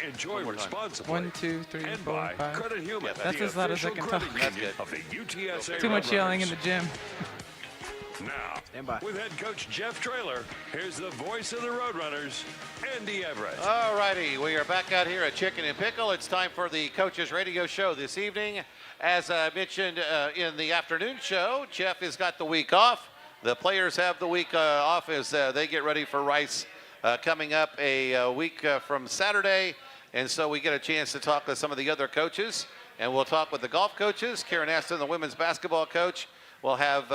Enjoy responsibly. 1, 2, 3, and 4, by 5. Credit Human. That's as loud as I can talk. That's good. Of the UTSA Too much yelling in the Roadrunners. gym. Now, Stand by. with head coach Jeff Traylor, here's the voice of the Roadrunners, Andy Everett. All righty, we are back out here at Chicken and Pickle. It's time for the Coaches Radio Show this evening. As I mentioned in the afternoon show, Jeff has got the week off. The players have the week off as they get ready for Rice coming up a week from Saturday. And so we get a chance to talk with some of the other coaches. And we'll talk with the golf coaches, Karen Aston, the women's basketball coach. We'll have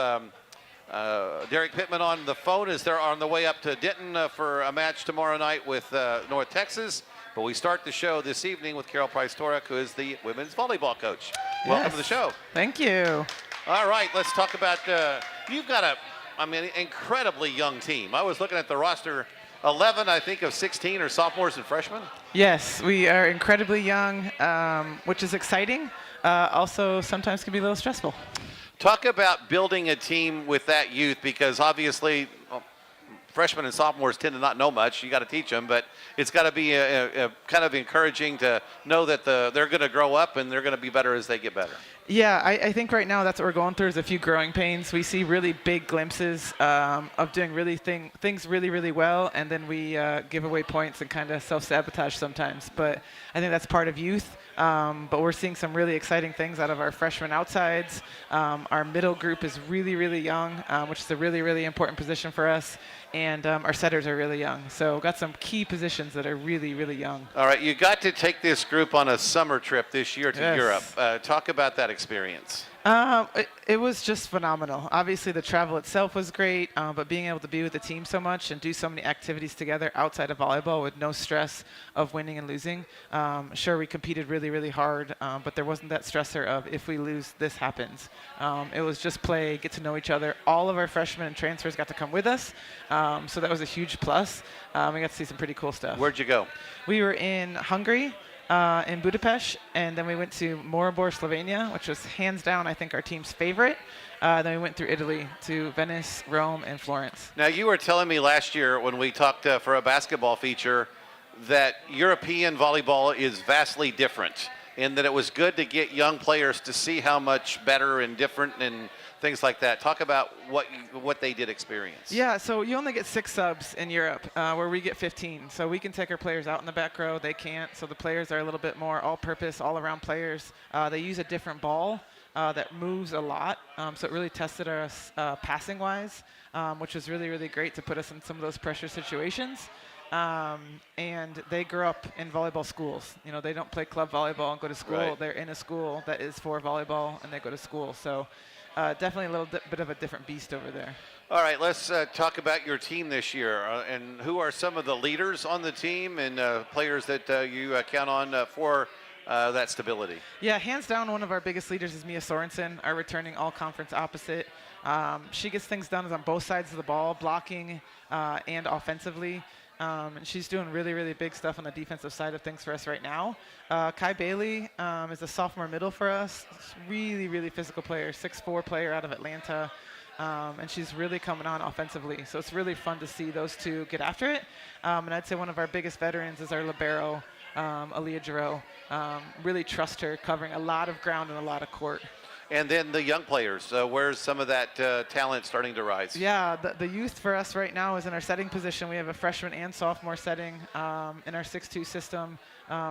Derek Pittman on the phone as they're on the way up to Denton for a match tomorrow night with North Texas. But we start the show this evening with Carol Price-Torok, who is the women's volleyball coach. Yes. Welcome to the show. Thank you. All right, let's talk about, you've got incredibly young team. I was looking at the roster, 11, I think, of 16 are sophomores and freshmen. Yes, we are incredibly young, which is exciting. Also, sometimes can be a little stressful. Talk about building a team with that youth, because obviously freshmen and sophomores tend to not know much. You got to teach them, but it's got to be a kind of encouraging to know that they're going to grow up and they're going to be better as they get better. Yeah, I think right now that's what we're going through is a few growing pains. We see really big glimpses of doing things really, really well, and then we give away points and kind of self-sabotage sometimes. But I think that's part of youth. But we're seeing some really exciting things out of our freshman outsides. Our middle group is really, really young, which is a really, really important position for us. And our setters are really young. So we've got some key positions that are really, really young. All right, you got to take this group on a summer trip this year to Yes. Europe. Talk about that experience. It was just phenomenal. Obviously, the travel itself was great, but being able to be with the team so much and do so many activities together outside of volleyball with no stress of winning and losing. Sure, we competed really, really hard, but there wasn't that stressor of if we lose, this happens. It was just play, get to know each other. All of our freshmen and transfers got to come with us, so that was a huge plus. We got to see some pretty cool stuff. Where'd you go? We were in Hungary. In Budapest, and then we went to Maribor, Slovenia, which was hands down, I think, our team's favorite. Then we went through Italy to Venice, Rome, and Florence. Now, you were telling me last year when we talked for a basketball feature that European volleyball is vastly different, and that it was good to get young players to see how much better and different and things like that. Talk about what they did experience. Yeah, so you only get 6 subs in Europe, where we get 15. So we can take our players out in the back row. They can't. So the players are a little bit more all-purpose, all-around players. They use a different ball that moves a lot. So it really tested us passing-wise, which was really, really great to put us in some of those pressure situations. And they grew up in volleyball schools. You know, they don't play club volleyball and go to school. Right. They're in a school that is for volleyball, and they go to school. So definitely a little bit of a different beast over there. All right, let's talk about your team this year. And who are some of the leaders on the team and players that you count on for that stability? Yeah, hands down, one of our biggest leaders is Mia Sorensen, our returning all-conference opposite. She gets things done on both sides of the ball, blocking and offensively. And she's doing really, really big stuff on the defensive side of things for us right now. Kai Bailey is a sophomore middle for us. Really, really physical player, 6'4" player out of Atlanta. And she's really coming on offensively. So it's really fun to see those two get after it. And I'd say one of our biggest veterans is our libero, Aaliyah Giroux. Really trust her, covering a lot of ground and a lot of court. And then the young players, where's some of that talent starting to rise? Yeah, the youth for us right now is in our setting position. We have a freshman and sophomore setting in our 6-2 system,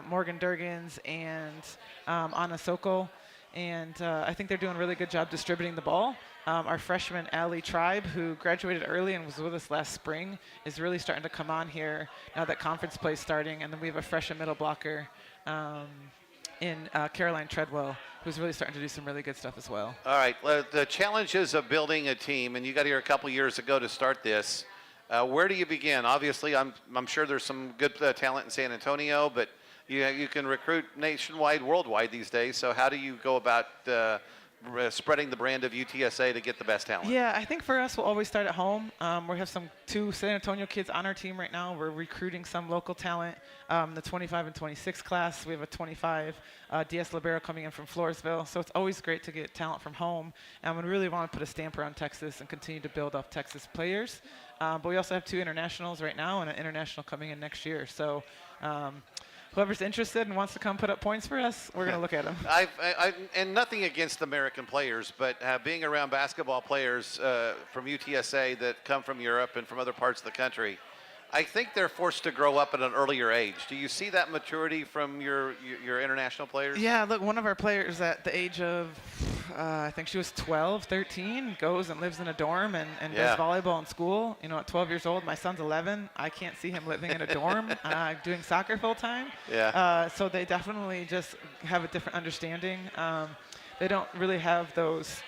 Morgan Durgans and Anna Sokol. And I think they're doing a really good job distributing the ball. Our freshman, Allie Tribe, who graduated early and was with us last spring, is really starting to come on here now that conference play is starting. And then we have a freshman middle blocker in Caroline Treadwell, who's really starting to do some really good stuff as well. All right, the challenges of building a team, and you got here a couple years ago to start this. Where do you begin? Obviously, I'm sure there's some good talent in San Antonio, but you can recruit nationwide, worldwide these days. So how do you go about spreading the brand of UTSA to get the best talent? Yeah, I think for us, we'll always start at home. We have 2 San Antonio kids on our team right now. We're recruiting some local talent. The 25 and 26 class, we have a 25 DS Libero coming in from Floresville. So it's always great to get talent from home. And we really want to put a stamp around Texas and continue to build up Texas players. But we also have 2 internationals right now and an international coming in next year. So whoever's interested and wants to come put up points for us, we're going to look at them. And nothing against American players, but being around basketball players from UTSA that come from Europe and from other parts of the country, I think they're forced to grow up at an earlier age. Do you see that maturity from your international players? Yeah, look, one of our players at the age of, I think she was 12, 13, goes and lives in a dorm and does volleyball in school. You know, at 12 years old, my son's 11. I can't see him living in a dorm doing soccer full time. Yeah. So they definitely just have a different understanding. They don't really have those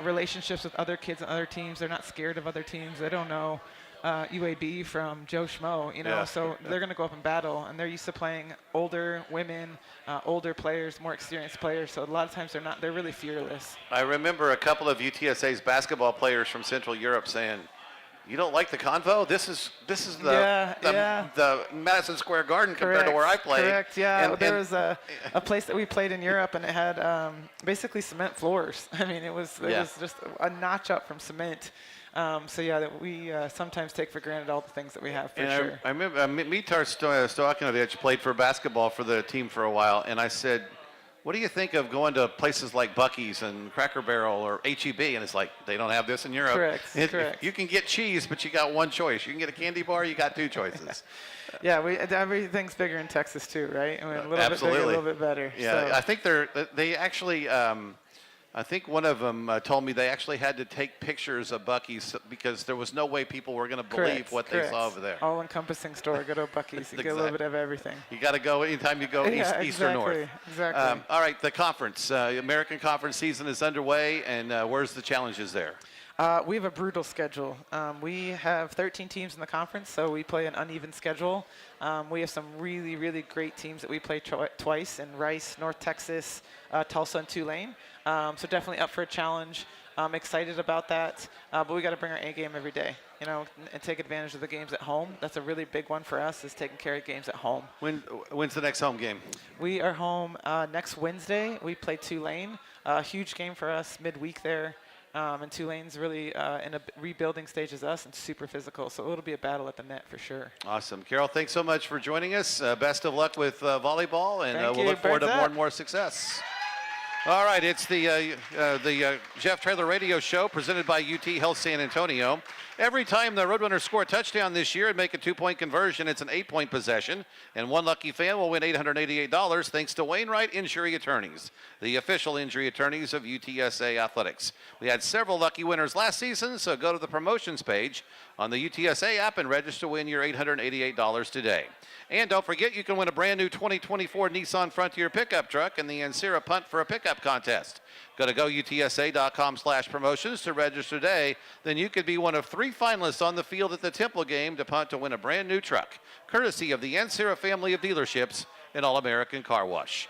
relationships with other kids and other teams. They're not scared of other teams. They don't know UAB from Joe Schmo, you know, so they're going to go up and battle, and they're used to playing older women, older players, more experienced players, so a lot of times they're really fearless. I remember a couple of UTSA's basketball players from Central Europe saying, "You don't like the Convo? This is the Madison Square Garden compared to where I played." Correct, yeah. There was a place that we played in Europe, and it had basically cement floors. I mean, it was just a notch up from cement. So yeah, that we sometimes take for granted all the things that we have, for sure. I remember Mitar Stojanovic played for basketball for the team for a while, and I said, "What do you think of going to places like Buc-ee's and Cracker Barrel or H-E-B?" And it's like, they don't have this in Europe. Correct. You can get cheese, but you got one choice. You can get a candy bar, you got two choices. Yeah, everything's bigger in Texas too, right? I mean, a little Absolutely. bit bigger, a little bit better. Yeah, so. I think they actually. I think one of them told me they actually had to take pictures of Buc-ee's because there was no way people were going to believe what they saw over there. All-encompassing store. Go to Buc-ee's. You get a little bit of everything. You got to go anytime you go east or north. Exactly. All right, the conference. American Conference season is underway, and where's the challenges there? We have a brutal schedule. We have 13 teams in the conference, so we play an uneven schedule. We have some really, really great teams that we play twice in Rice, North Texas, Tulsa, and Tulane. So definitely up for a challenge. I'm excited about that, but we got to bring our A game every day, you know, and take advantage of the games at home. That's a really big one for us, is taking care of games at home. When's the next home game? We are home next Wednesday. We play Tulane. Huge game for us midweek there. And Tulane's really in a rebuilding stage as us and super physical, so it'll be a battle at the net for sure. Awesome. Carol, thanks so much for joining us. Best of luck with volleyball, and we'll look forward to more and more success. All right, it's the Jeff Traylor Radio Show presented by UT Health San Antonio. Every time the Roadrunners score a touchdown this year and make a 2-point conversion, it's an 8-point possession, and one lucky fan will win $888 thanks to Wainwright Injury Attorneys, the official injury attorneys of UTSA Athletics. We had several lucky winners last season, so go to the promotions page on the UTSA app and register to win your $888 today. And don't forget, you can win a brand new 2024 Nissan Frontier pickup truck and the Ancira Punt for a Pickup contest. Go to GoUTSA.com/promotions to register today. Then you could be one of 3 finalists on the field at the Temple game to punt to win a brand new truck, courtesy of the Ancira family of dealerships and All-American Car Wash.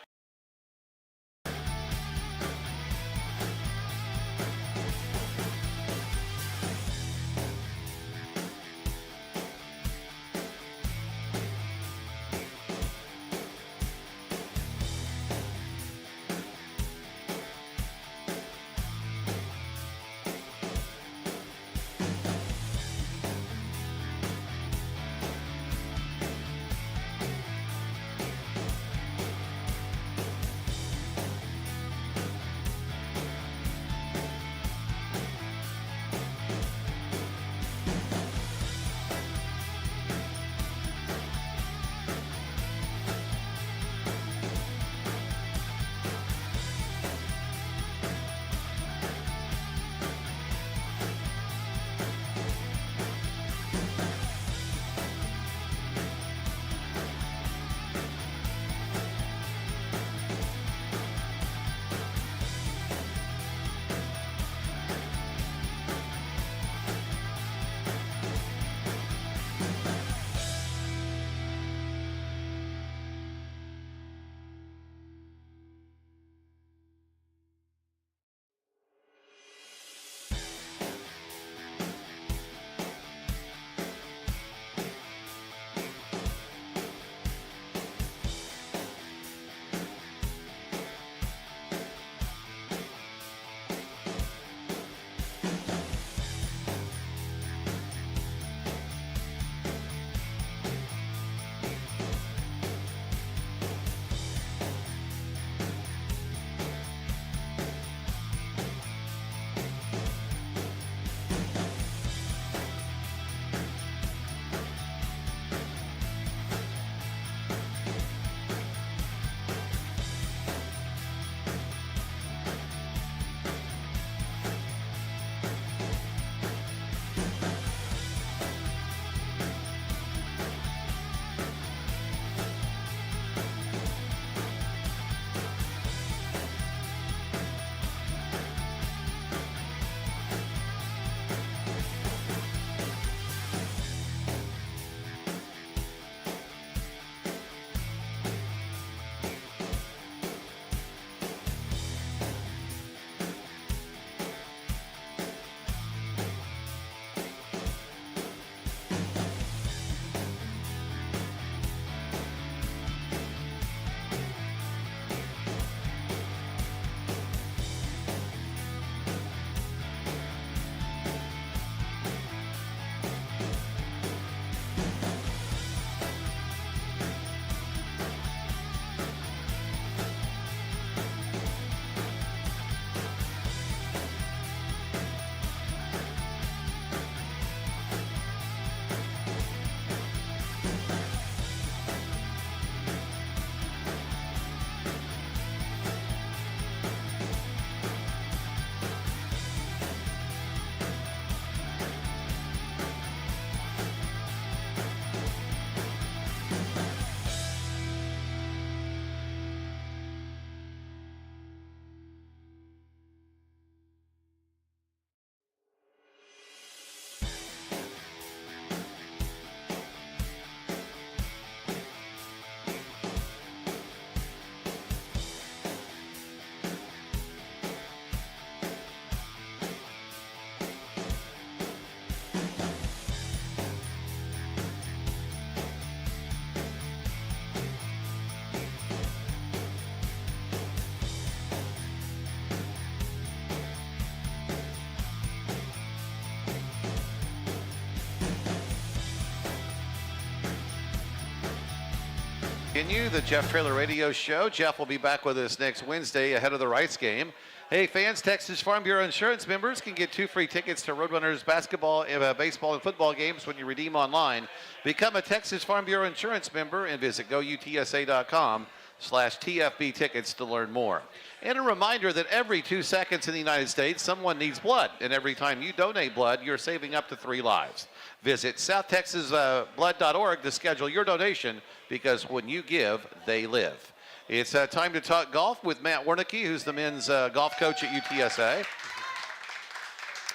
continue. The Jeff Traylor Radio Show. Jeff will be back with us next Wednesday ahead of the Rice game. Hey, fans, Texas Farm Bureau Insurance members can get 2 free tickets to Roadrunners basketball, baseball, and football games when you redeem online. Become a Texas Farm Bureau Insurance member and visit GoUTSA.com/TFB tickets to learn more. And a reminder that every 2 seconds in the United States, someone needs blood. And every time you donate blood, you're saving up to 3 lives. Visit southtexasblood.org to schedule your donation, because when you give, they live. It's time to talk golf with Matt Wernecke, who's the men's golf coach at UTSA.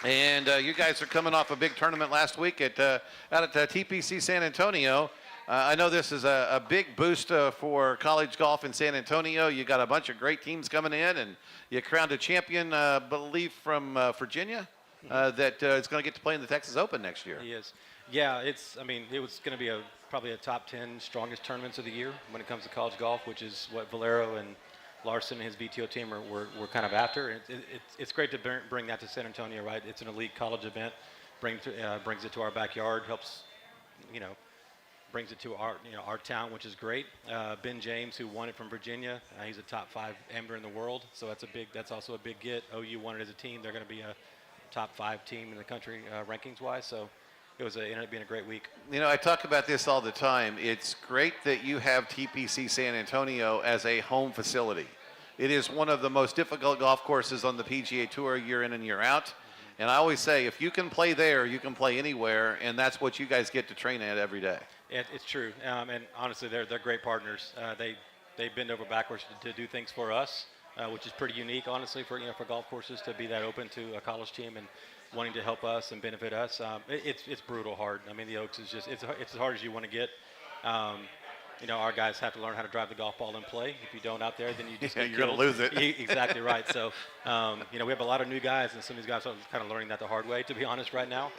And you guys are coming off a big tournament last week out at TPC San Antonio. I know this is a big boost for college golf in San Antonio. You got a bunch of great teams coming in, and you crowned a champion, I believe, from Virginia, that is going to get to play in the Texas Open next year. He is. Yeah, it was going to be probably a top 10 strongest tournaments of the year when it comes to college golf, which is what Valero and Larson and his VTO team were kind of after. It's great to bring that to San Antonio, right? It's an elite college event, brings it to our backyard, helps, brings it to our town, which is great. Ben James, who won it from Virginia, he's a top 5 amateur in the world, so that's also a big get. OU won it as a team. They're going to be a top 5 team in the country rankings-wise, so it ended up being a great week. I talk about this all the time. It's great that you have TPC San Antonio as a home facility. It is one of the most difficult golf courses on the PGA Tour year in and year out. And I always say, if you can play there, you can play anywhere, and that's what you guys get to train at every day. It's true, and honestly, they're great partners. They bend over backwards to do things for us, which is pretty unique, honestly, for golf courses to be that open to a college team and wanting to help us and benefit us. It's brutal hard. I mean, the Oaks is just it's as hard as you want to get. Our guys have to learn how to drive the golf ball in play. If you don't out there, then you just you're going to lose it. Exactly right. So, we have a lot of new guys, and some of these guys are kind of learning that the hard way, to be honest, right now.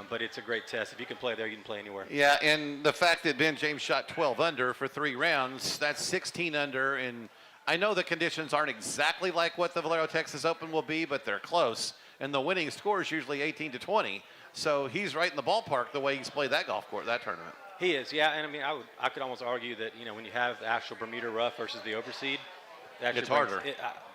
But it's a great test. If you can play there, you can play anywhere. Yeah, and the fact that Ben James shot 12 under for 3 rounds, that's 16 under. And I know the conditions aren't exactly like what the Valero Texas Open will be, but they're close. And the winning score is usually 18-20. So he's right in the ballpark the way he's played that golf course, that tournament. He is, yeah. And I could almost argue that when you have the actual Bermuda rough versus the overseed, it's harder.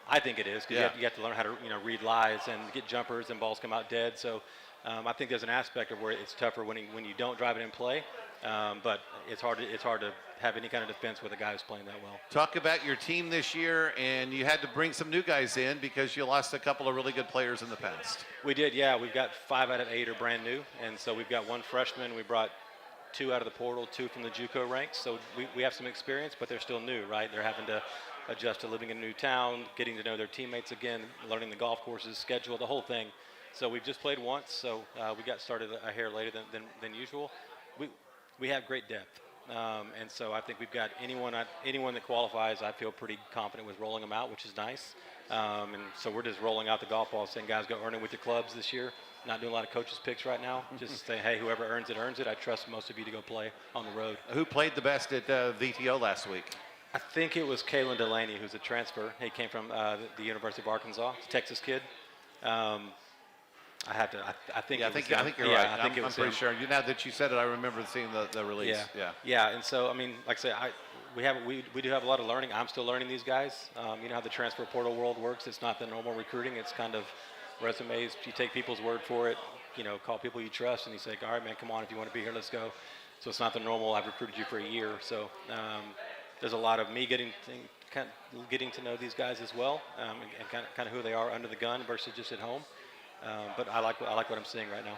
I think it is, because you have to learn how to read lies and get jumpers and balls come out dead. So I think there's an aspect of where it's tougher when you don't drive it in play. But it's hard to have any kind of defense with a guy who's playing that well. Talk about your team this year, and you had to bring some new guys in because you lost a couple of really good players in the past. We did, yeah. We've got 5 out of 8 are brand new, and so we've got 1 freshman. We brought 2 out of the portal, 2 from the JUCO ranks. So we have some experience, but they're still new, right? They're having to adjust to living in a new town, getting to know their teammates again, learning the golf courses, schedule, the whole thing. So we've just played once, so we got started a hair later than usual. We have great depth, and so I think we've got anyone that qualifies. I feel pretty confident with rolling them out, which is nice. And so we're just rolling out the golf ball, saying, guys, go earn it with your clubs this year. Not doing a lot of coaches' picks right now. Just saying, hey, whoever earns it, earns it. I trust most of you to go play on the road. Who played the best at VTO last week? I think it was Kalen Delaney, who's a transfer. He came from the University of Arkansas, Texas kid. I think you're right. I'm pretty sure. Now that you said it, I remember seeing the release. Yeah. And so, I mean, like I say, we do have a lot of learning. I'm still learning these guys. You know how the transfer portal world works. It's not the normal recruiting. It's kind of resumes. You take people's word for it. Call people you trust, and you say, all right, man, come on. If you want to be here, let's go. So it's not the normal. I've recruited you for a year. So there's a lot of me getting to know these guys as well, and kind of who they are under the gun versus just at home. But I like what I'm seeing right now.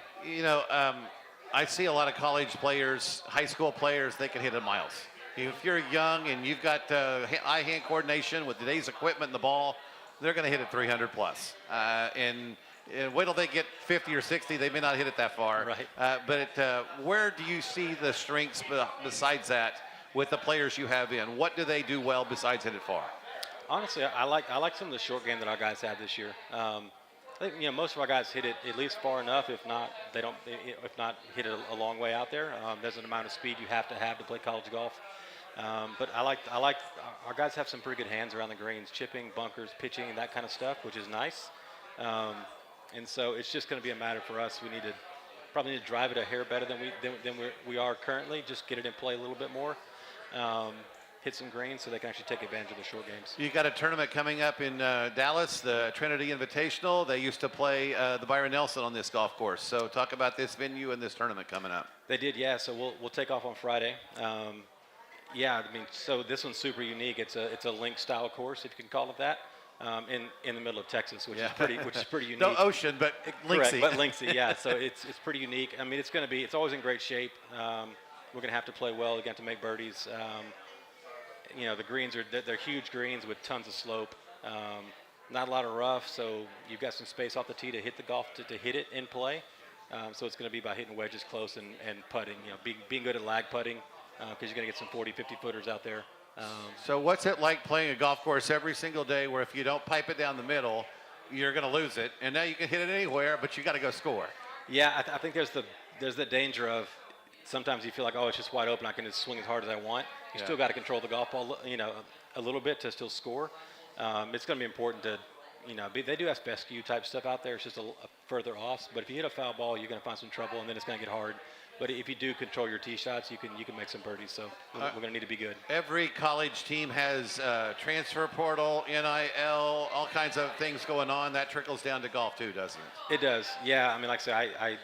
I see a lot of college players, high school players, they can hit it miles. If you're young and you've got eye-hand coordination with today's equipment and the ball, they're going to hit it 300 plus. And wait till they get 50 or 60, they may not hit it that far. Right. But where do you see the strengths besides that with the players you have in? What do they do well besides hit it far? Honestly, I like some of the short game that our guys have this year. I think most of our guys hit it at least far enough. If not, hit it a long way out there. There's an amount of speed you have to play college golf. But I like our guys have some pretty good hands around the greens, chipping, bunkers, pitching, and that kind of stuff, which is nice. And so it's just going to be a matter for us. We probably need to drive it a hair better than we are currently. Just get it in play a little bit more. hit some greens so they can actually take advantage of the short games. You got a tournament coming up in Dallas, the Trinity Invitational. They used to play the Byron Nelson on this golf course. So talk about this venue and this tournament coming up. They did, yeah. So we'll take off on Friday. Yeah, I mean, so this one's super unique. It's a link style course, if you can call it that, in the middle of Texas, which is pretty unique. No ocean, but linksy. Correct, but linksy, yeah. So it's pretty unique. I mean, it's always in great shape. We're gonna have to play well. We're gonna have to make birdies. You know, the greens they're huge greens with tons of slope. Not a lot of rough, so you've got some space off the tee to hit the golf to hit it in play. So it's going to be about hitting wedges close and putting. You know, being good at lag putting because you're going to get some 40, 50 footers out there. So what's it like playing a golf course every single day where if you don't pipe it down the middle, you're going to lose it, and now you can hit it anywhere, but you got to go score. Yeah, I think there's the danger of sometimes you feel like, oh, it's just wide open. I can just swing as hard as I want. You still got to control the golf ball, you know, a little bit to still score. It's going to be important to, you know, they do have fescue type stuff out there. It's just a further off. But if you hit a foul ball, you're going to find some trouble, and then it's going to get hard. But if you do control your tee shots, you can make some birdies. So we're going to need to be good. Every college team has transfer portal, NIL, all kinds of things going on. That trickles down to golf too, doesn't it? It does. Yeah. I mean, like I say,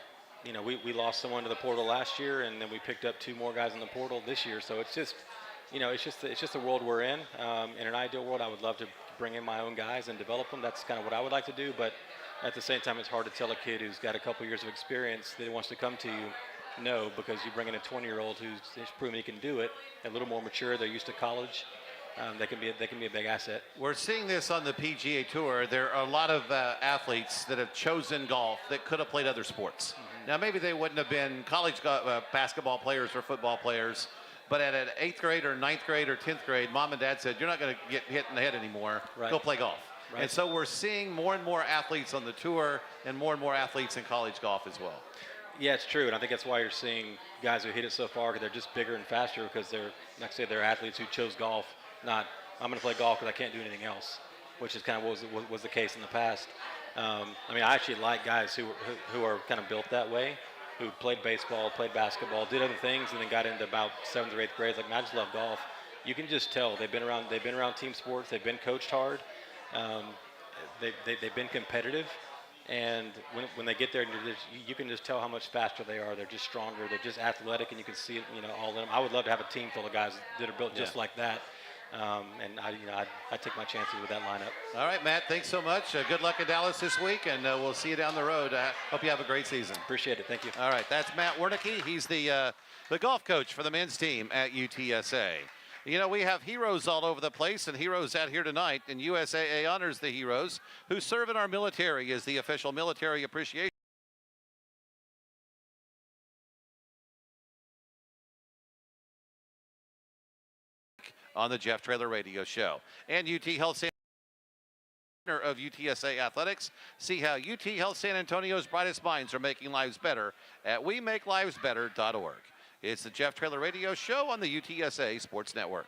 you know, we lost someone to the portal last year, and then we picked up 2 more guys in the portal this year. So it's just, you know, it's just the world we're in. In an ideal world, I would love to bring in my own guys and develop them. That's kind of what I would like to do. But at the same time, it's hard to tell a kid who's got a couple years of experience that he wants to come to you no, because you bring in a 20-year-old who's proven he can do it, a little more mature. They're used to college. They can be a big asset. We're seeing this on the PGA Tour. There are a lot of athletes that have chosen golf that could have played other sports. Now, maybe they wouldn't have been college basketball players or football players, but at an 8th grade or 9th grade or 10th grade, mom and dad said, you're not going to get hit in the head anymore. Right. Go play golf. Right. And so we're seeing more and more athletes on the tour and more athletes in college golf as well. Yeah, it's true, and I think that's why you're seeing guys who hit it so far, because they're just bigger and faster, because they're, like I say, they're athletes who chose golf, not I'm going to play golf because I can't do anything else, which is kind of what was the case in the past. I mean, I actually like guys who are kind of built that way, who played baseball, played basketball, did other things, and then got into about 7th or 8th grade. Like, man, I just love golf. You can just tell they've been around team sports. They've been coached hard. They've been competitive. And when they get there, you can just tell how much faster they are. They're just stronger. They're just athletic, and you can see it, you know, all of them. I would love to have a team full of guys that are built just like that. And I take my chances with that lineup. All right, Matt, thanks so much. Good luck in Dallas this week, and we'll see you down the road. Hope you have a great season. Appreciate it. Thank you. All right, that's Matt Wernecke. He's the golf coach for the men's team at UTSA. You know, we have heroes all over the place, and heroes out here tonight, and USAA honors the heroes who serve in our military as the official military appreciation on the Jeff Traylor Radio Show. And UT Health San of UTSA Athletics. See how UT Health San Antonio's brightest minds are making lives better at WeMakeLivesBetter.org. It's the Jeff Traylor Radio Show on the UTSA Sports Network.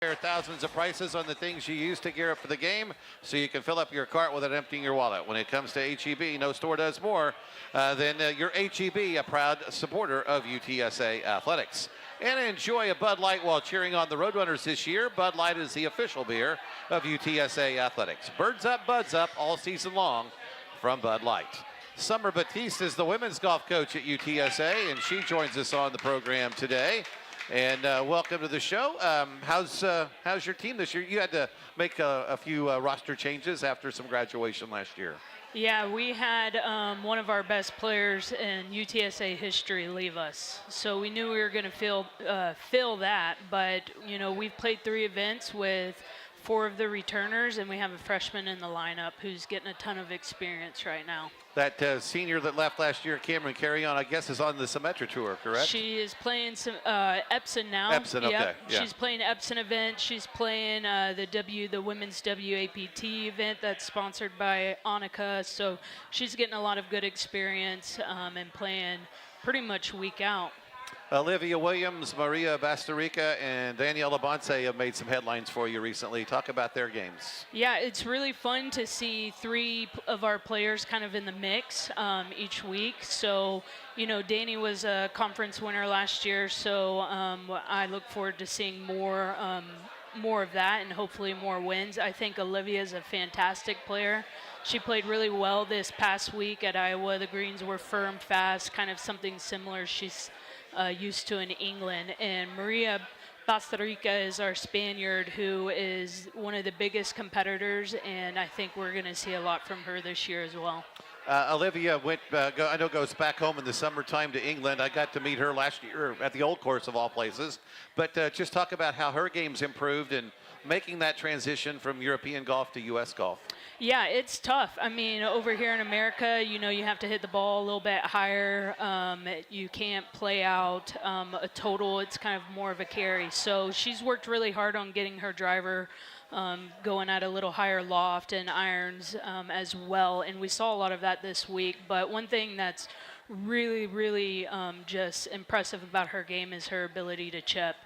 There are thousands of prices on the things you use to gear up for the game, so you can fill up your cart without emptying your wallet. When it comes to HEB, no store does more than your HEB, a proud supporter of UTSA athletics. And enjoy a Bud Light while cheering on the Roadrunners this year. Bud Light is the official beer of UTSA athletics. Birds up, buds up all season long from Bud Light. Summer Batiste is the women's golf coach at UTSA, and she joins us on the program today. And welcome to the show. How's your team this year? You had to make a few roster changes after some graduation last year. Yeah, we had one of our best players in UTSA history leave us, so we knew we were going to fill that. But you know, we've played 3 events with 4 of the returners, and we have a freshman in the lineup who's getting a ton of experience right now. That senior that left last year, Cameron Carrion, I guess, is on the Symetra Tour, correct? She is playing some Epson now. Epson, okay. Yep. Yeah. She's playing Epson event. She's playing the women's WAPT event that's sponsored by Wernecke. So she's getting a lot of good experience and playing pretty much week out. Olivia Williams, Maria Batiste, and Daniela Bonce have made some headlines for you recently. Talk about their games. Yeah, it's really fun to see 3 of our players kind of in the mix each week. So, you know, Danny was a conference winner last year, so I look forward to seeing more of that and hopefully more wins. I think Olivia is a fantastic player. She played really well this past week at Iowa. The greens were firm, fast, kind of something similar she's used to in England. And Maria Batiste is our Spaniard, who is one of the biggest competitors, and I think we're going to see a lot from her this year as well. Olivia I know goes back home in the summertime to England. I got to meet her last year at the Old Course of all places. But just talk about how her game's improved and making that transition from European golf to U.S. golf. Yeah, it's tough. I mean, over here in America, you know, you have to hit the ball a little bit higher. You can't play out a total. It's kind of more of a carry. So she's worked really hard on getting her driver going at a little higher loft and irons as well. And we saw a lot of that this week. But one thing that's really, really just impressive about her game is her ability to chip.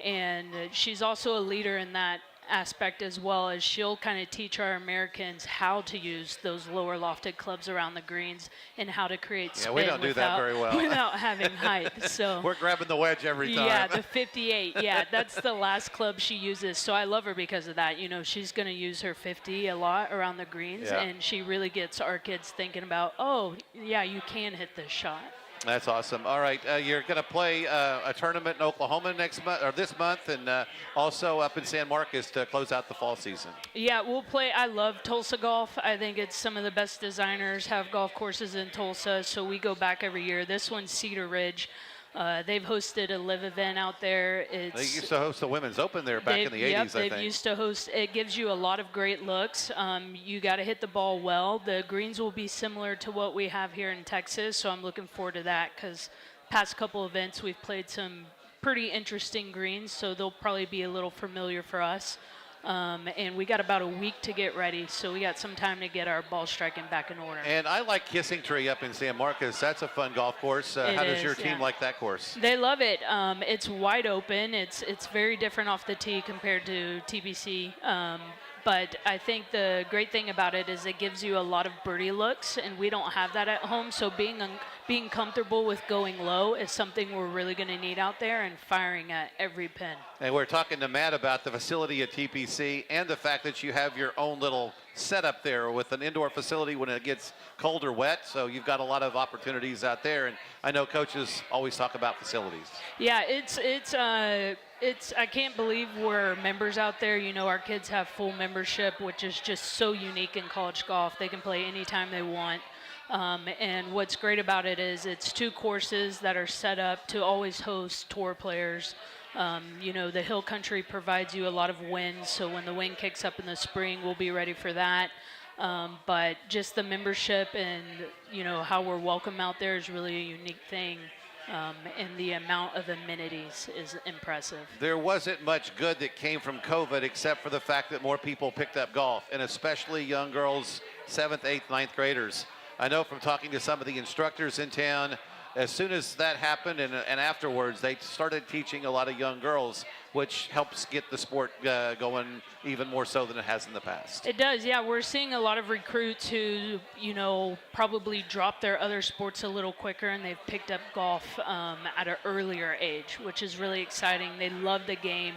And she's also a leader in that aspect, as well as she'll kind of teach our Americans how to use those lower lofted clubs around the greens and how to create spin. Yeah, we don't do that very well. Without having height. So we're grabbing the wedge every time. Yeah, the 58. Yeah, that's the last club she uses. So I love her because of that. You know, she's going to use her 50 a lot around the greens, and she really gets our kids thinking about, oh, yeah, you can hit this shot. That's awesome. All right, you're going to play a tournament in Oklahoma next month or this month, and also up in San Marcos to close out the fall season. Yeah, we'll play. I love Tulsa golf. I think it's some of the best designers have golf courses in Tulsa, so we go back every year. This one's Cedar Ridge. They've hosted a live event out there. They used to host the Women's Open there back in the 80s, I think. They've used to host. It gives you a lot of great looks. You got to hit the ball well. The greens will be similar to what we have here in Texas, so I'm looking forward to that because past couple events we've played some pretty interesting greens, so they'll probably be a little familiar for us. And we got about a week to get ready, so we got some time to get our ball striking back in order. And I like Kissing Tree up in San Marcos. That's a fun golf course. How does your team like that course? They love it. It's wide open. It's very different off the tee compared to TBC. But I think the great thing about it is it gives you a lot of birdie looks, and we don't have that at home. So being comfortable with going low is something we're really going to need out there and firing at every pin. And we're talking to Matt about the facility at TPC and the fact that you have your own little setup there with an indoor facility when it gets cold or wet. So you've got a lot of opportunities out there. And I know coaches always talk about facilities. Yeah, I can't believe we're members out there. You know, our kids have full membership, which is just so unique in college golf. They can play anytime they want. And what's great about it is it's 2 courses that are set up to always host tour players. You know, the Hill Country provides you a lot of wind, so when the wind kicks up in the spring, we'll be ready for that. But just the membership and, you know, how we're welcome out there is really a unique thing. And the amount of amenities is impressive. There wasn't much good that came from COVID except for the fact that more people picked up golf, and especially young girls, 7th, 8th, 9th graders. I know from talking to some of the instructors in town, as soon as that happened and afterwards, they started teaching a lot of young girls which helps get the sport going even more so than it has in the past. It does, yeah. We're seeing a lot of recruits who, probably dropped their other sports a little quicker, and they've picked up golf at an earlier age, which is really exciting. They love the game.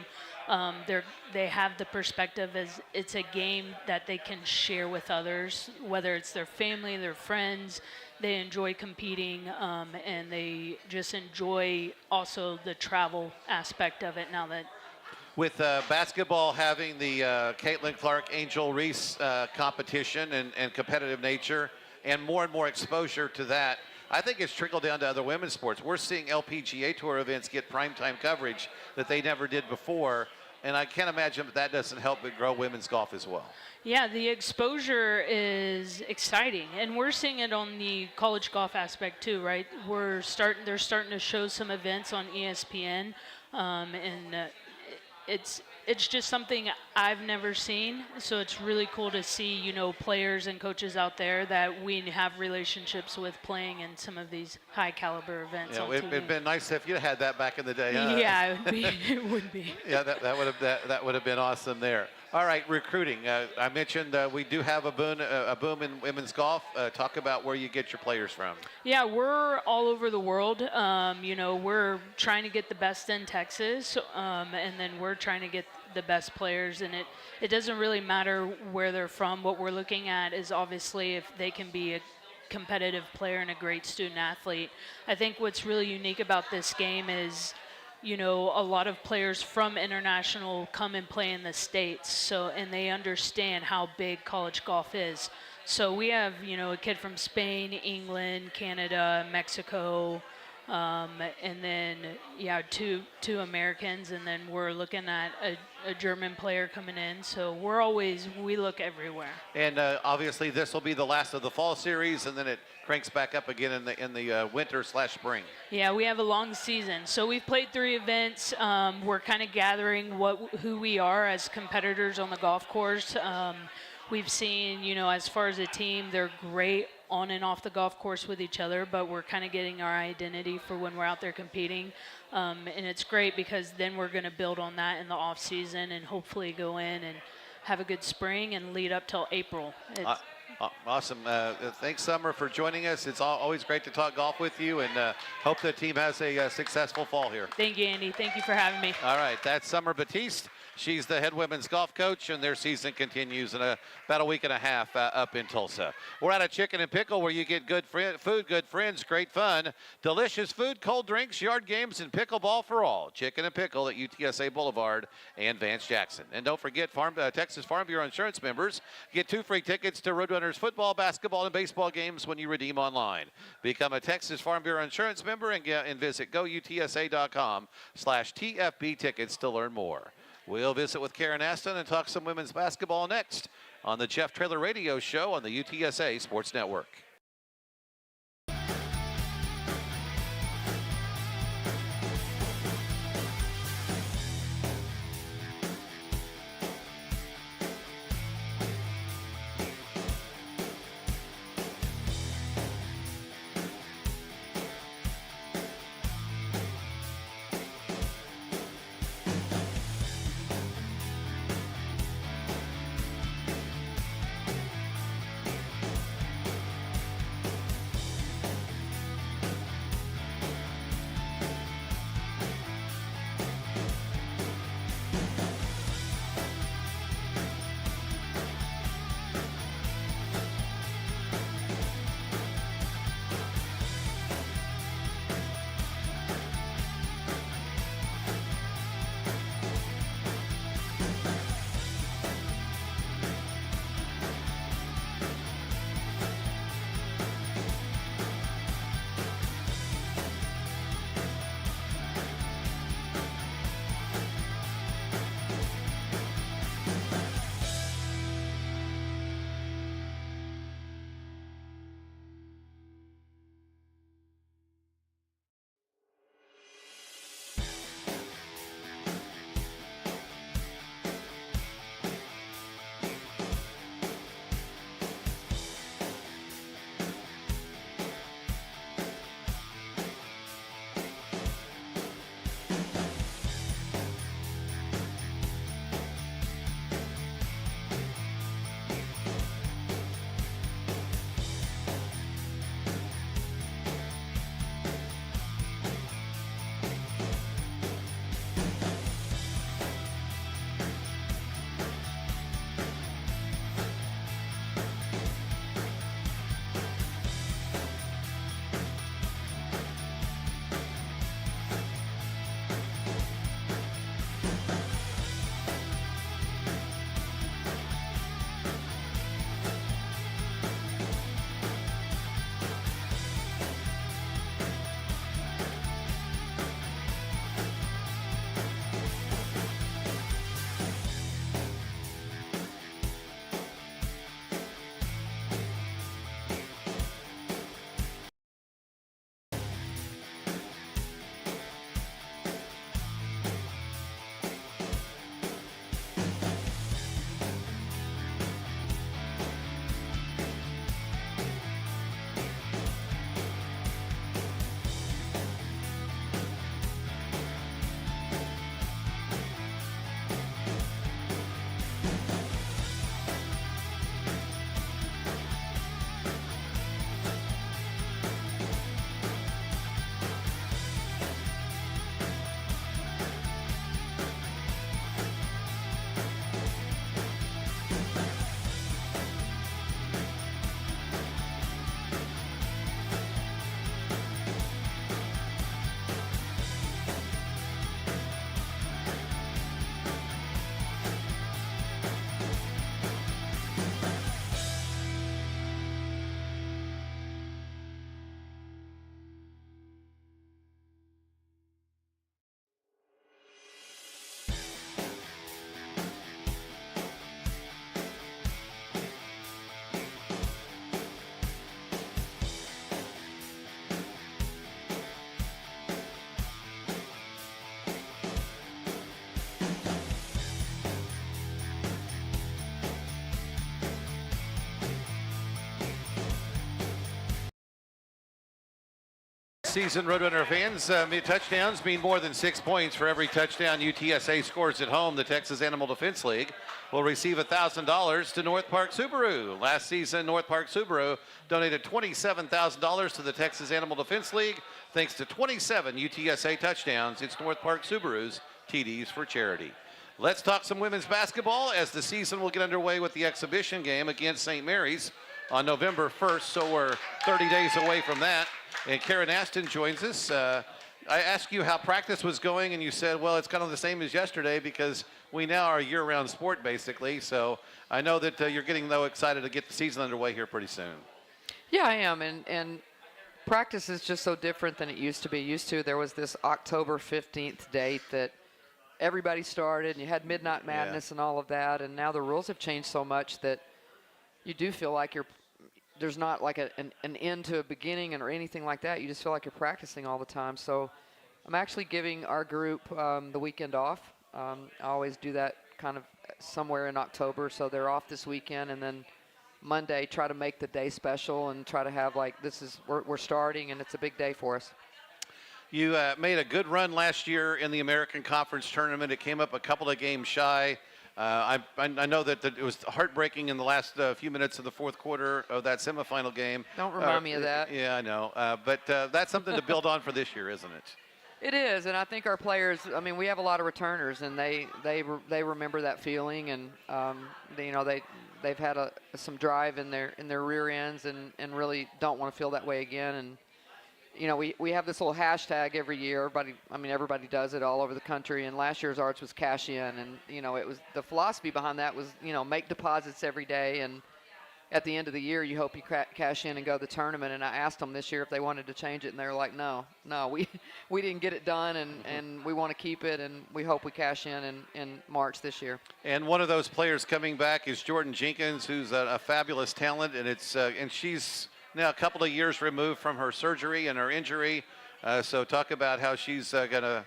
They have the perspective as it's a game that they can share with others, whether it's their family, their friends. They enjoy competing, and they just enjoy also the travel aspect of it now that. With basketball having the Caitlin Clark, Angel Reese competition and competitive nature and more exposure to that, I think it's trickled down to other women's sports. We're seeing LPGA Tour events get primetime coverage that they never did before, and I can't imagine that doesn't help but grow women's golf as well. Yeah, the exposure is exciting, and we're seeing it on the college golf aspect too, right? They're starting to show some events on ESPN, and it's just something I've never seen. So it's really cool to see, players and coaches out there that we have relationships with playing in some of these high caliber events. Yeah, it'd been nice if you had that back in the day. Huh? Yeah, it would be. Yeah, that would have been awesome there. All right, recruiting. I mentioned we do have a boom in women's golf. Talk about where you get your players from. Yeah, we're all over the world. We're trying to get the best in Texas, and then we're trying to get the best players. And it doesn't really matter where they're from. What we're looking at is obviously if they can be a competitive player and a great student athlete. I think what's really unique about this game is, a lot of players from international come and play in the States, and they understand how big college golf is. So we have, a kid from Spain, England, Canada, Mexico, and then, two Americans, and then we're looking at a German player coming in. So we look everywhere. And obviously this will be the last of the fall series, and then it cranks back up again in the winter/spring. Yeah, we have a long season. So we've played 3 events. We're kind of gathering who we are as competitors on the golf course. We've seen, as far as a team, they're great on and off the golf course with each other, but we're kind of getting our identity for when we're out there competing. And it's great because then we're going to build on that in the off season and hopefully go in and have a good spring and lead up till April. Awesome. Thanks, Summer, for joining us. It's always great to talk golf with you, and hope the team has a successful fall here. Thank you, Andy. Thank you for having me. All right, that's Summer Batiste. She's the head women's golf coach, and their season continues in about a week and a half up in Tulsa. We're at a Chicken and Pickle where you get good food, good friends, great fun, delicious food, cold drinks, yard games, and pickleball for all. Chicken and Pickle at UTSA Boulevard and Vance Jackson. And don't forget, Texas Farm Bureau Insurance members get 2 free tickets to Roadrunners football, basketball, and baseball games when you redeem online. Become a Texas Farm Bureau Insurance member and visit goutsa.com/TFB tickets to learn more. We'll visit with Karen Aston and talk some women's basketball next on the Jeff Traylor Radio Show on the UTSA Sports Network. season, Roadrunner fans. Touchdowns mean more than 6 points for every touchdown UTSA scores at home. The Texas Animal Defense League will receive $1,000 to North Park Subaru. Last season, North Park Subaru donated $27,000 to the Texas Animal Defense League. Thanks to 27 UTSA touchdowns, it's North Park Subaru's TDs for charity. Let's talk some women's basketball as the season will get underway with the exhibition game against St. Mary's on November 1st, so we're 30 days away from that. And Karen Aston joins us. I asked you how practice was going, and you said, well, it's kind of the same as yesterday because we now are a year-round sport, basically. So I know that you're getting, though, excited to get the season underway here pretty soon. Yeah, I am, and practice is just so different than it used to be. There was this October 15th date that everybody started, and you had Midnight Madness and all of that, and now the rules have changed so much that you do feel like there's not like an end to a beginning or anything like that. You just feel like you're practicing all the time. So I'm actually giving our group the weekend off. I always do that kind of somewhere in October, so they're off this weekend, and then Monday try to make the day special and try to have like we're starting, and it's a big day for us. You made a good run last year in the American Conference tournament. It came up a couple of games shy. I know that it was heartbreaking in the last few minutes of the fourth quarter of that semifinal game. Don't remind me of that. Yeah, I know. But that's something to build on for this year, isn't it? It is, and I think our players, I mean, we have a lot of returners, and they remember that feeling, and they've had some drive in their rear ends and really don't want to feel that way again. And we have this little hashtag every year. Everybody does it all over the country. And last year's ours was cash in, and it was the philosophy behind that was make deposits every day, and at the end of the year you hope you cash in and go to the tournament. And I asked them this year if they wanted to change it, and they were like, no, we didn't get it done, and we want to keep it, and we hope we cash in March this year. And one of those players coming back is Jordan Jenkins, who's a fabulous talent, and she's now a couple of years removed from her surgery and her injury. So talk about how she's going to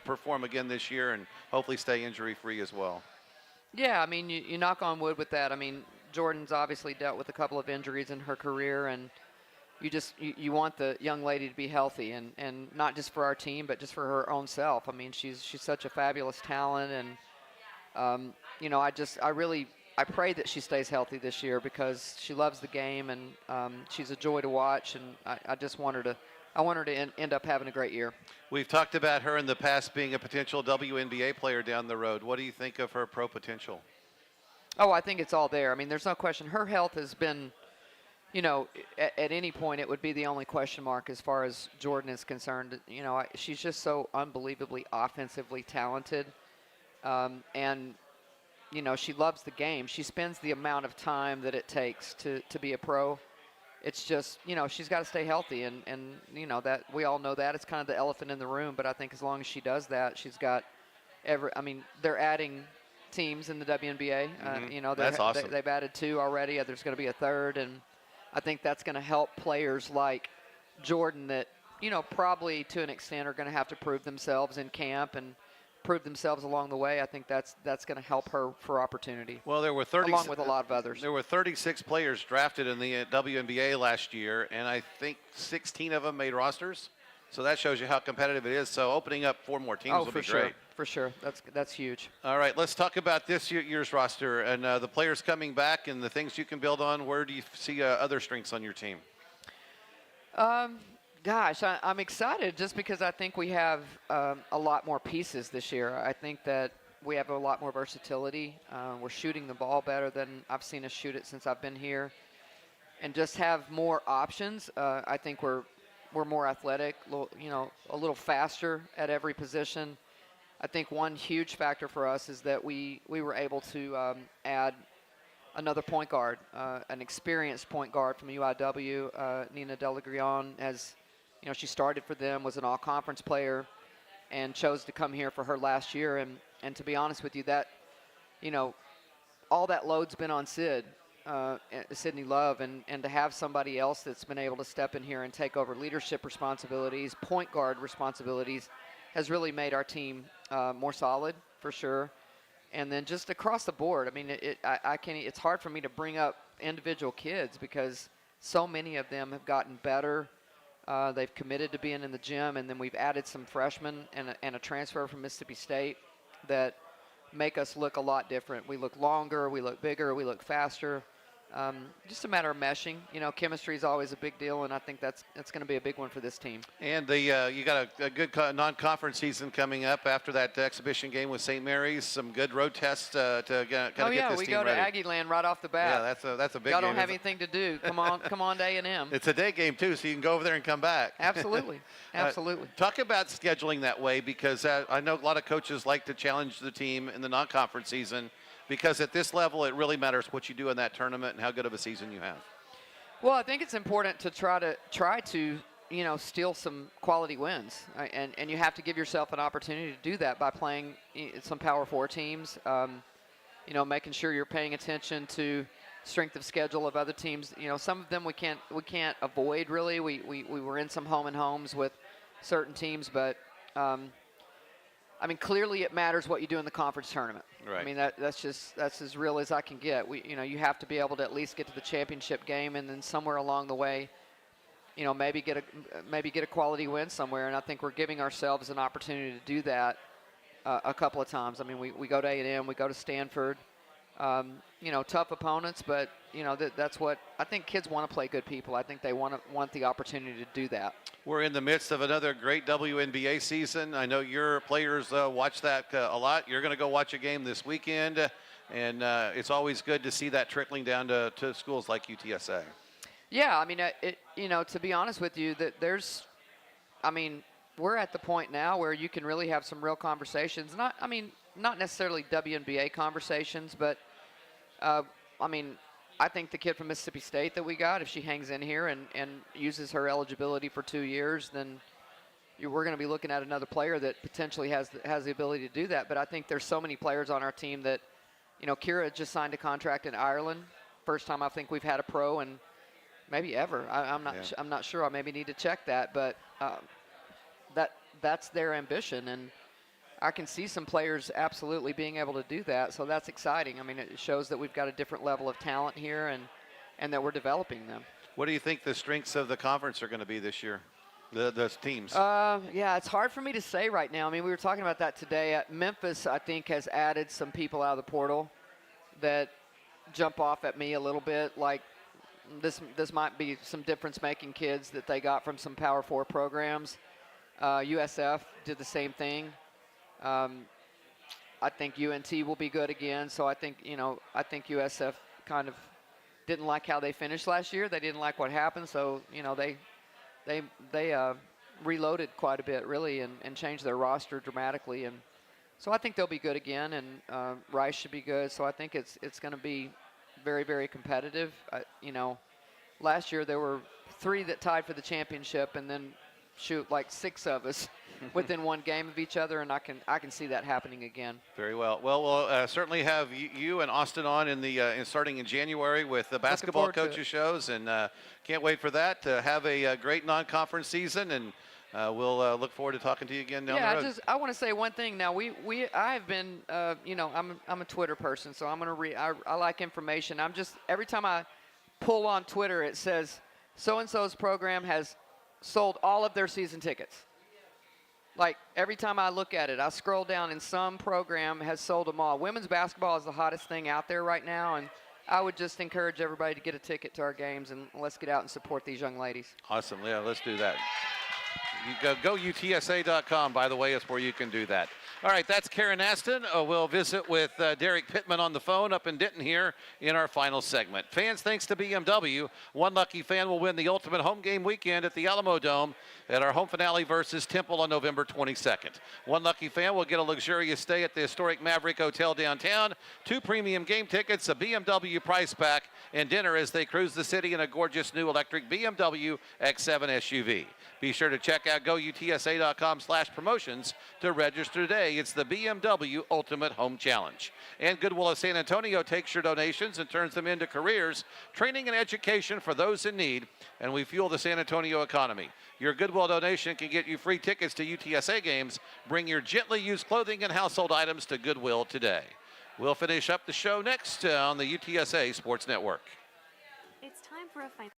perform again this year and hopefully stay injury-free as well. Yeah, I mean, you knock on wood with that. I mean, Jordan's obviously dealt with a couple of injuries in her career, and you want the young lady to be healthy, and not just for our team, but just for her own self. I mean, she's such a fabulous talent, and I pray that she stays healthy this year because she loves the game, and she's a joy to watch, and I want her to end up having a great year. We've talked about her in the past being a potential WNBA player down the road. What do you think of her pro potential? Oh, I think it's all there. I mean, there's no question. Her health has been, at any point it would be the only question mark as far as Jordan is concerned. She's just so unbelievably offensively talented, and she loves the game. She spends the amount of time that it takes to be a pro. It's just, she's got to stay healthy, and that we all know that. It's kind of the elephant in the room, but I think as long as she does that, she's got they're adding teams in the WNBA. That's awesome. They've added 2 already. There's going to be a 3rd, and I think that's going to help players like Jordan that, probably to an extent are going to have to prove themselves in camp and prove themselves along the way. I think that's going to help her for opportunity. Well, there were along with a lot of others. There were 36 players drafted in the WNBA last year, and I think 16 of them made rosters. So that shows you how competitive it is. So opening up 4 more teams will be great. For sure. That's huge. All right, let's talk about this year's roster and the players coming back and the things you can build on. Where do you see other strengths on your team? Gosh, I'm excited just because I think we have a lot more pieces this year. I think that we have a lot more versatility. We're shooting the ball better than I've seen us shoot it since I've been here, and just have more options. I think we're more athletic, a little faster at every position. I think one huge factor for us is that we were able to add another point guard, an experienced point guard from UIW, Nina Delagrion, she started for them, was an all-conference player, and chose to come here for her last year. And to be honest with you, that, all that load's been on Sydney Love, and to have somebody else that's been able to step in here and take over leadership responsibilities, point guard responsibilities, has really made our team more solid, for sure. And then just across the board, I mean, it's hard for me to bring up individual kids because so many of them have gotten better They've committed to being in the gym, and then we've added some freshmen and a transfer from Mississippi State that make us look a lot different. We look longer, we look bigger, we look faster. Just a matter of meshing. You know, chemistry is always a big deal, and I think that's going to be a big one for this team. And you got a good non-conference season coming up after that exhibition game with St. Mary's. Some good road tests to kind of get this team ready. We go to Aggie Land right off the bat. Yeah, that's a big Y'all game. don't have anything to do. Come on to A&M. It's a day game too, so you can go over there and come back. Absolutely, absolutely. Talk about scheduling that way, because I know a lot of coaches like to challenge the team in the non-conference season, because at this level it really matters what you do in that tournament and how good of a season you have. Well, I think it's important to try to steal some quality wins, right? And you have to give yourself an opportunity to do that by playing some Power 4 teams. Making sure you're paying attention to strength of schedule of other teams. You know, some of them we can't avoid really. We were in some home and homes with certain teams, but clearly it matters what you do in the conference tournament. Right. I mean, that's as real as I can get. You have to be able to at least get to the championship game, and then somewhere along the way, maybe get a quality win somewhere. And I think we're giving ourselves an opportunity to do that a couple of times. I mean, we go to A&M, we go to Stanford. Tough opponents, but that's what I think. Kids want to play good people. I think they want the opportunity to do that. We're in the midst of another great WNBA season. I know your players watch that a lot. You're going to go watch a game this weekend, and it's always good to see that trickling down to schools like UTSA. Yeah, to be honest with you, we're at the point now where you can really have some real conversations. Not necessarily WNBA conversations, but I think the kid from Mississippi State that we got, if she hangs in here and uses her eligibility for 2 years, then we're going to be looking at another player that potentially has the ability to do that. But I think there's so many players on our team that, Kira just signed a contract in Ireland. First time I think we've had a pro and maybe ever. I'm not sure. I maybe need to check that, but that's their ambition, and I can see some players absolutely being able to do that, so that's exciting. It shows that we've got a different level of talent here and that we're developing them. What do you think the strengths of the conference are going to be this year, the teams? It's hard for me to say right now. We were talking about that today. Memphis, I think, has added some people out of the portal that jump off at me a little bit. Like this might be some difference-making kids that they got from some Power 4 programs. USF did the same thing. I think UNT will be good again. So I think USF kind of didn't like how they finished last year. They didn't like what happened. So, they reloaded quite a bit really and changed their roster dramatically. And so I think they'll be good again. And Rice should be good. So I think it's going to be very, very competitive. Last year there were 3 that tied for the championship, and then like 6 of us within one game of each other, and I can see that happening again. Very well. Well, we'll certainly have you and Aston on in starting in January with the basketball coaches shows, and can't wait for that. Have a great non-conference season, and we'll look forward to talking to you again down the road. I want to say one thing. Now I've been I'm a Twitter person, so I'm gonna I like information. Every time I pull on Twitter, it says so and so's program has sold all of their season tickets. Like every time I look at it, I scroll down and some program has sold them all. Women's basketball is the hottest thing out there right now, and I would just encourage everybody to get a ticket to our games, and let's get out and support these young ladies. Awesome. Yeah, let's do that. You go UTSA.com, by the way, is where you can do that. All right, that's Karen Aston. We'll visit with Derek Pittman on the phone up in Denton here in our final segment. Fans, thanks to BMW, one lucky fan will win the ultimate home game weekend at the Alamo Dome at our home finale versus Temple on November 22nd. One lucky fan will get a luxurious stay at the historic Maverick Hotel downtown, 2 premium game tickets, a BMW prize pack, and dinner as they cruise the city in a gorgeous new electric BMW X7 SUV. Be sure to check out GoUTSA.com/promotions to register today. It's the BMW Ultimate Home Challenge. And Goodwill of San Antonio takes your donations and turns them into careers, training, and education for those in need, and we fuel the San Antonio economy. Your Goodwill donation can get you free tickets to UTSA games. Bring your gently used clothing and household items to Goodwill today. We'll finish up the show next on the UTSA Sports Network. It's time for a final.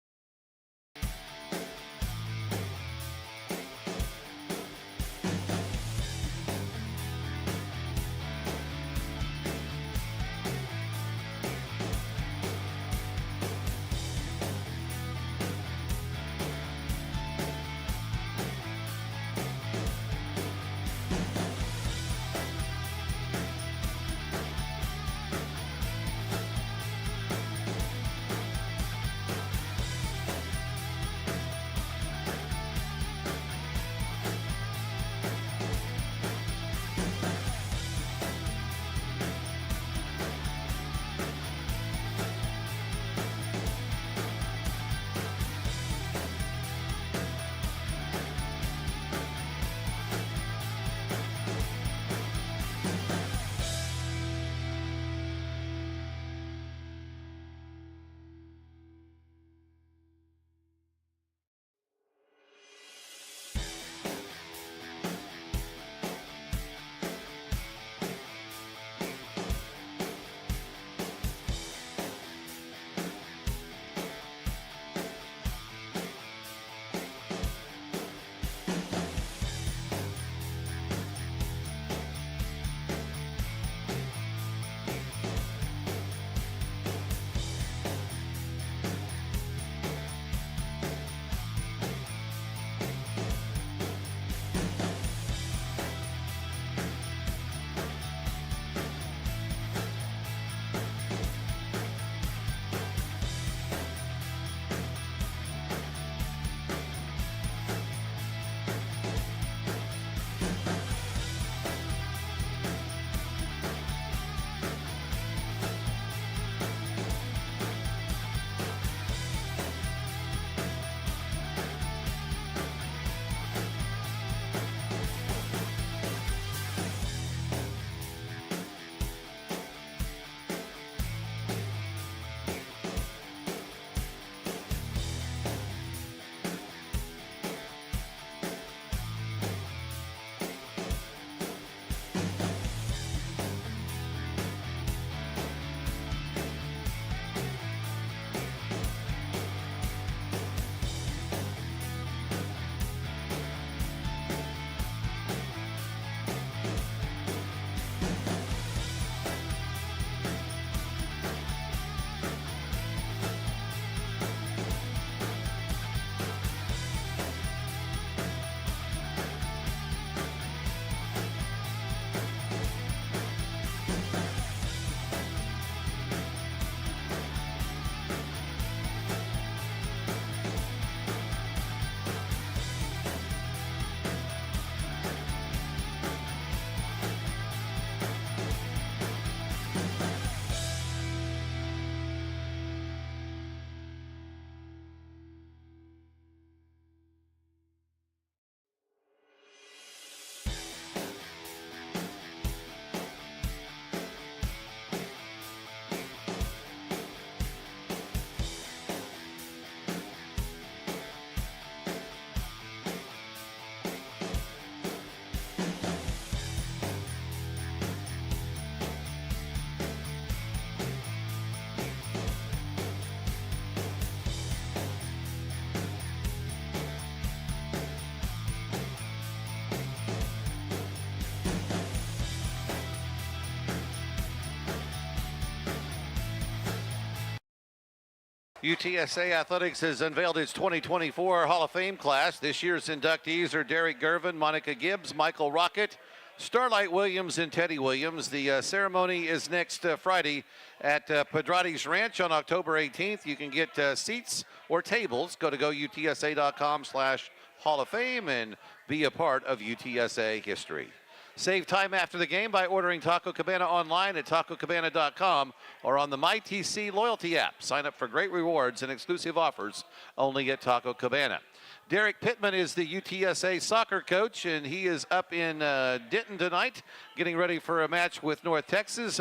UTSA Athletics has unveiled its 2024 Hall of Fame class. This year's inductees are Derek Gervin, Monica Gibbs, Michael Rocket, Starlight Williams, and Teddy Williams. The ceremony is next Friday at Pedrati's Ranch on October 18th. You can get seats or tables. Go to goutsa.com/Hall of Fame and be a part of UTSA history. Save time after the game by ordering Taco Cabana online at tacocabana.com or on the MyTC loyalty app. Sign up for great rewards and exclusive offers only at Taco Cabana. Derek Pittman is the UTSA soccer coach, and he is up in Denton tonight, getting ready for a match with North Texas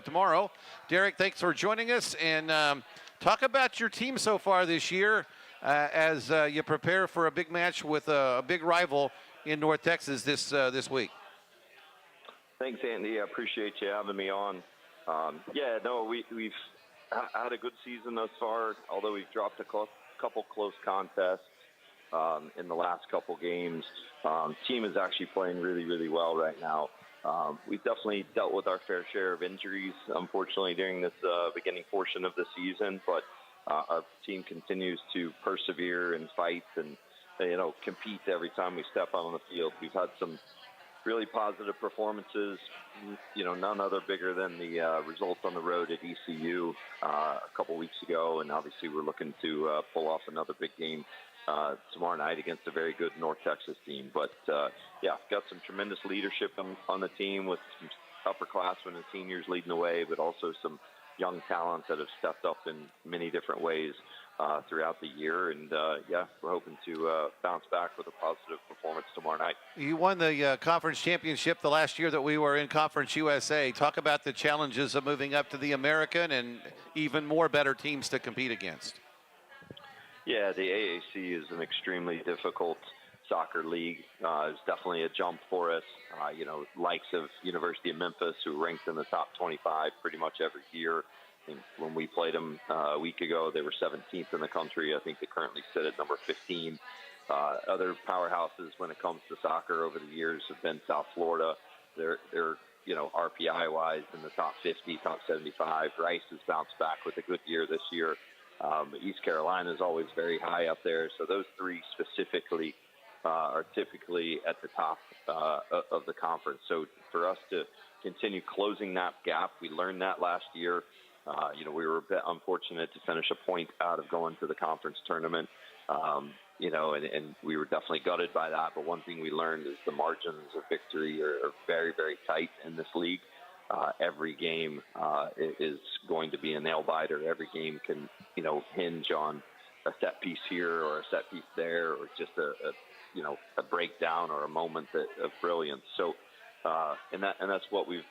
tomorrow. Derek, thanks for joining us, and talk about your team so far this year as you prepare for a big match with a big rival in North Texas this week. Thanks, Andy. I appreciate you having me on. We've had a good season thus far, although we've dropped a couple close contests in the last couple games. Team is actually playing really, really well right now. We've definitely dealt with our fair share of injuries, unfortunately, during this beginning portion of the season, but our team continues to persevere and fight and, compete every time we step out on the field. We've had some really positive performances, none other bigger than the results on the road at ECU a couple weeks ago, and obviously we're looking to pull off another big game tomorrow night against a very good North Texas team. But got some tremendous leadership on the team with some upperclassmen and seniors leading the way, but also some young talent that have stepped up in many different ways throughout the year, and we're hoping to bounce back with a positive performance tomorrow night. You won the conference championship the last year that we were in Conference USA. Talk about the challenges of moving up to the American and even more better teams to compete against. Yeah, the AAC is an extremely difficult soccer league. It's definitely a jump for us. Likes of University of Memphis, who ranked in the top 25 pretty much every year. When we played them a week ago, they were 17th in the country. I think they currently sit at number 15. Other powerhouses when it comes to soccer over the years have been South Florida. They're RPI-wise in the top 50, top 75. Rice has bounced back with a good year this year. East Carolina is always very high up there. So those three specifically are typically at the top of the conference. So for us to continue closing that gap, we learned that last year. We were a bit unfortunate to finish a point out of going to the conference tournament, and we were definitely gutted by that. But one thing we learned is the margins of victory are very, very tight in this league. Every game is going to be a nail biter. Every game can, hinge on a set piece here or a set piece there, or just a breakdown or a moment of brilliance. So, and that's what we've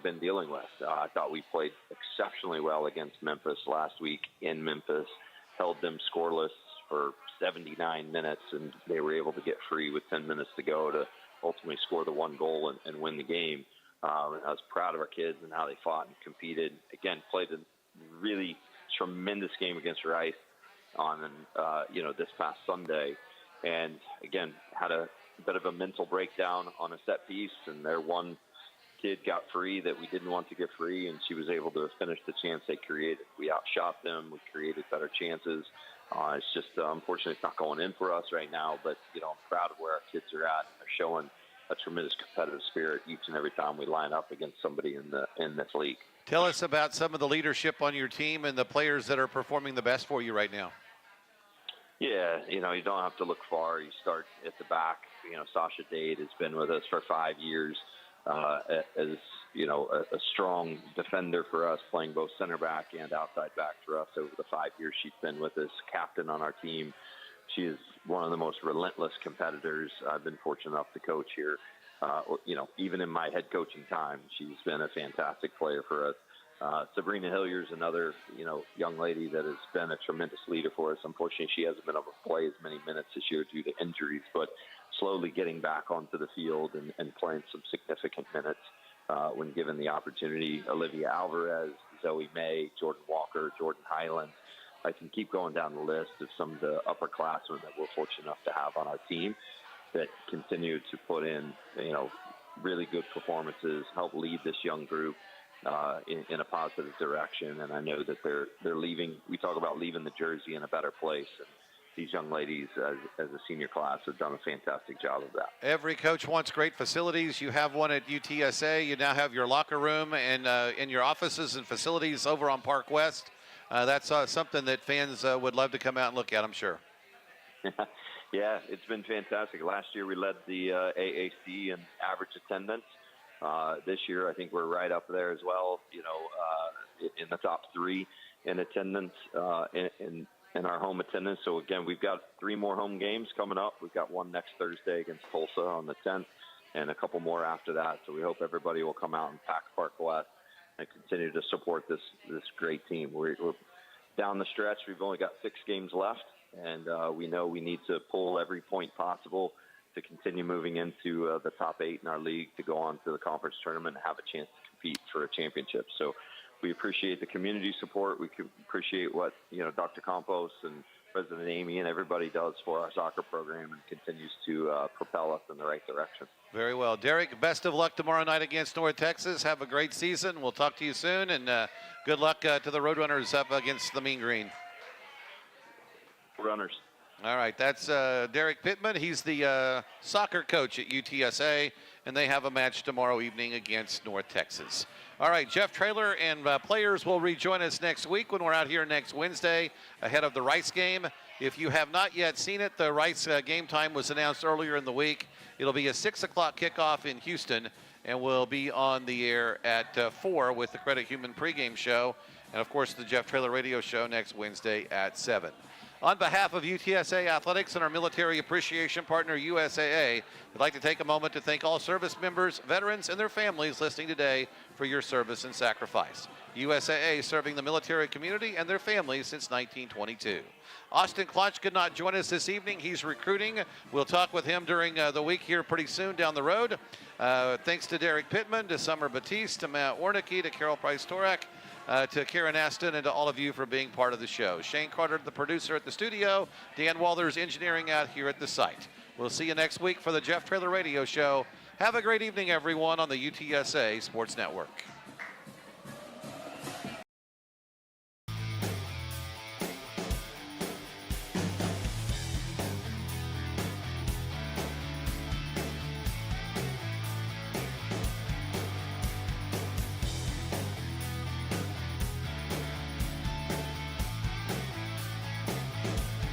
been dealing with. I thought we played exceptionally well against Memphis last week in Memphis, held them scoreless for 79 minutes, and they were able to get free with 10 minutes to go to ultimately score the one goal and win the game. I was proud of our kids and how they fought and competed. Again, played a really tremendous game against Rice on this past Sunday, and again had a bit of a mental breakdown on a set piece, and their one kid got free that we didn't want to get free, and she was able to finish the chance they created. We outshot them. We created better chances. It's just unfortunately it's not going in for us right now, but I'm proud of where our kids are at. They're showing a tremendous competitive spirit each and every time we line up against somebody in this league. Tell us about some of the leadership on your team and the players that are performing the best for you right now. Yeah, you don't have to look far. You start at the back. Sasha Dade has been with us for 5 years as a strong defender for us, playing both center back and outside back for us over the 5 years she's been with us, captain on our team. She is one of the most relentless competitors I've been fortunate enough to coach here. Even in my head coaching time, she's been a fantastic player for us. Sabrina Hilliard's another, young lady that has been a tremendous leader for us. Unfortunately, she hasn't been able to play as many minutes this year due to injuries, but slowly getting back onto the field and playing some significant minutes when given the opportunity. Olivia Alvarez, Zoe May, Jordan Walker, Jordan Highland. I can keep going down the list of some of the upperclassmen that we're fortunate enough to have on our team that continue to put in, really good performances, help lead this young group. in a positive direction. And I know that they're leaving. We talk about leaving the jersey in a better place. And these young ladies, as a senior class, have done a fantastic job of that. Every coach wants great facilities. You have one at UTSA. You now have your locker room and in your offices and facilities over on Park West. That's something that fans would love to come out and look at, I'm sure. Yeah, it's been fantastic. Last year we led the AAC in average attendance. This year I think we're right up there as well, in the top 3 in attendance in our home attendance. So again, we've got 3 more home games coming up. We've got one next Thursday against Tulsa on the 10th and a couple more after that. So we hope everybody will come out and pack Park West and continue to support this great team. We're down the stretch. We've only got 6 games left, and we know we need to pull every point possible to continue moving into the top 8 in our league to go on to the conference tournament and have a chance to compete for a championship. So we appreciate the community support. We appreciate what Dr. Campos and President Amy and everybody does for our soccer program and continues to propel us in the right direction. Very well. Derek, best of luck tomorrow night against North Texas. Have a great season. We'll talk to you soon, and good luck to the Roadrunners up against the Mean Green. Runners. All right, that's Derek Pittman. He's the soccer coach at UTSA, and they have a match tomorrow evening against North Texas. All right, Jeff Traylor and players will rejoin us next week when we're out here next Wednesday ahead of the Rice game. If you have not yet seen it, the Rice game time was announced earlier in the week. It'll be a 6 o'clock kickoff in Houston, and we'll be on the air at 4 with the Credit Human pregame show, and of course the Jeff Traylor radio show next Wednesday at 7. On behalf of UTSA Athletics and our military appreciation partner, USAA, I'd like to take a moment to thank all service members, veterans, and their families listening today for your service and sacrifice. USAA serving the military community and their families since 1922. Austin Klotch could not join us this evening. He's recruiting. We'll talk with him during the week here pretty soon down the road. Thanks to Derek Pittman, to Summer Batiste, to Matt Wernecke, to Carol Price-Torok, to Karen Aston, and to all of you for being part of the show. Shane Carter, the producer at the studio. Dan Walters, engineering out here at the site. We'll see you next week for the Jeff Traylor Radio Show. Have a great evening, everyone, on the UTSA Sports Network.